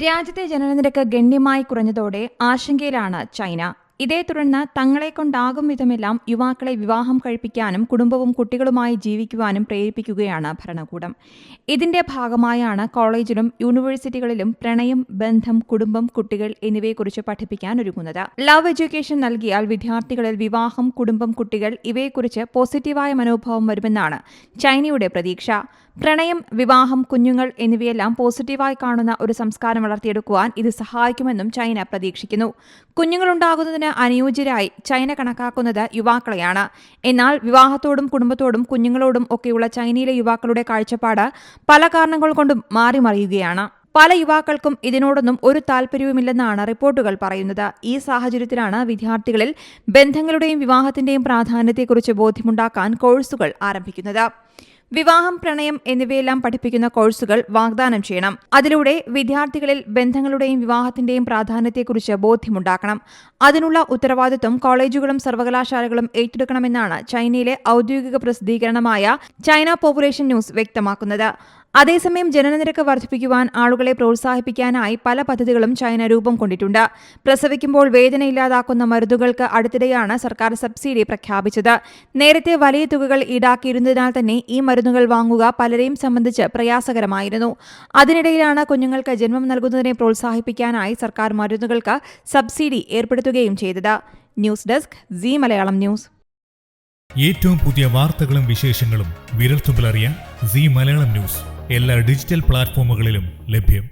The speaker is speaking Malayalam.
രാജ്യത്തെ ജനനനിരക്ക് ഗണ്യമായി കുറഞ്ഞതോടെ ആശങ്കയിലാണ് ചൈന. ഇതേ തുടർന്ന് തങ്ങളെക്കൊണ്ടാകും വിധമെല്ലാം യുവാക്കളെ വിവാഹം കഴിപ്പിക്കാനും കുടുംബവും കുട്ടികളുമായി ജീവിക്കുവാനും പ്രേരിപ്പിക്കുകയാണ് ഭരണകൂടം. ഇതിന്റെ ഭാഗമായാണ് കോളേജിലും യൂണിവേഴ്സിറ്റികളിലും പ്രണയം, ബന്ധം, കുടുംബം, കുട്ടികൾ എന്നിവയെക്കുറിച്ച് പഠിപ്പിക്കാൻ ഒരുങ്ങുന്നത്. ലവ് എഡ്യൂക്കേഷൻ നൽകിയാൽ വിദ്യാർത്ഥികളിൽ വിവാഹം, കുടുംബം, കുട്ടികൾ ഇവയെക്കുറിച്ച് പോസിറ്റീവായ മനോഭാവം വരുമെന്നാണ് ചൈനയുടെ പ്രതീക്ഷ. പ്രണയം, വിവാഹം, കുഞ്ഞുങ്ങൾ എന്നിവയെല്ലാം പോസിറ്റീവായി കാണുന്ന ഒരു സംസ്കാരം വളർത്തിയെടുക്കുവാൻ ഇത് സഹായിക്കുമെന്നും ചൈന പ്രതീക്ഷിക്കുന്നു. കുഞ്ഞുങ്ങളുണ്ടാകുന്നതിന് അനുയോജ്യരായി ചൈന കണക്കാക്കുന്നത് യുവാക്കളെയാണ്. എന്നാൽ വിവാഹത്തോടും കുടുംബത്തോടും കുഞ്ഞുങ്ങളോടും ഒക്കെയുള്ള ചൈനയിലെ യുവാക്കളുടെ കാഴ്ചപ്പാട് പല കാരണങ്ങൾ കൊണ്ടും മാറിമറിയുകയാണ്. പല യുവാക്കൾക്കും ഇതിനോടൊന്നും ഒരു താൽപര്യവുമില്ലെന്നാണ് റിപ്പോർട്ടുകൾ പറയുന്നത്. ഈ സാഹചര്യത്തിലാണ് വിദ്യാർത്ഥികളിൽ ബന്ധങ്ങളുടെയും വിവാഹത്തിന്റെയും പ്രാധാന്യത്തെക്കുറിച്ച് ബോധ്യമുണ്ടാക്കാൻ കോഴ്സുകൾ ആരംഭിക്കുന്നത്. വിവാഹം, പ്രണയം എന്നിവയെല്ലാം പഠിപ്പിക്കുന്ന കോഴ്സുകൾ വാഗ്ദാനം ചെയ്യണം. അതിലൂടെ വിദ്യാർത്ഥികളിൽ ബന്ധങ്ങളുടെയും വിവാഹത്തിന്റെയും പ്രാധാന്യത്തെക്കുറിച്ച് ബോധ്യമുണ്ടാക്കണം. അതിനുള്ള ഉത്തരവാദിത്വം കോളേജുകളും സർവകലാശാലകളും ഏറ്റെടുക്കണമെന്നാണ് ചൈനയിലെ ഔദ്യോഗിക പ്രസിദ്ധീകരണമായ ചൈന പോപ്പുലേഷൻ ന്യൂസ് വ്യക്തമാക്കുന്നത്. അതേസമയം ജനനനിരക്ക് വർദ്ധിപ്പിക്കുവാൻ ആളുകളെ പ്രോത്സാഹിപ്പിക്കാനായി പല പദ്ധതികളും ചൈന രൂപം കൊണ്ടിട്ടുണ്ട്. പ്രസവിക്കുമ്പോൾ വേദന ഇല്ലാതാക്കുന്ന മരുന്നുകൾക്ക് അടുത്തിടെയാണ് സർക്കാർ സബ്സിഡി പ്രഖ്യാപിച്ചത്. നേരത്തെ വലിയ തുകകൾ ഈടാക്കിയിരുന്നതിനാൽ തന്നെ ഈ മരുന്നുകൾ വാങ്ങുക പലരെയും സംബന്ധിച്ച് പ്രയാസകരമായിരുന്നു. അതിനിടയിലാണ് കുഞ്ഞുങ്ങൾക്ക് ജന്മം നൽകുന്നതിനെ പ്രോത്സാഹിപ്പിക്കാനായി സർക്കാർ മരുന്നുകൾക്ക് സബ്സിഡി ഏർപ്പെടുത്തുകയും ചെയ്തത്. News desk Zee Malayalam news. ഏറ്റവും പുതിയ വാർത്തകളും വിശേഷങ്ങളും വിരൽത്തുമ്പിലറിയാൻ സീ മലയാളം ന്യൂസ് എല്ലാ ഡിജിറ്റൽ പ്ലാറ്റ്ഫോമുകളിലും ലഭ്യം.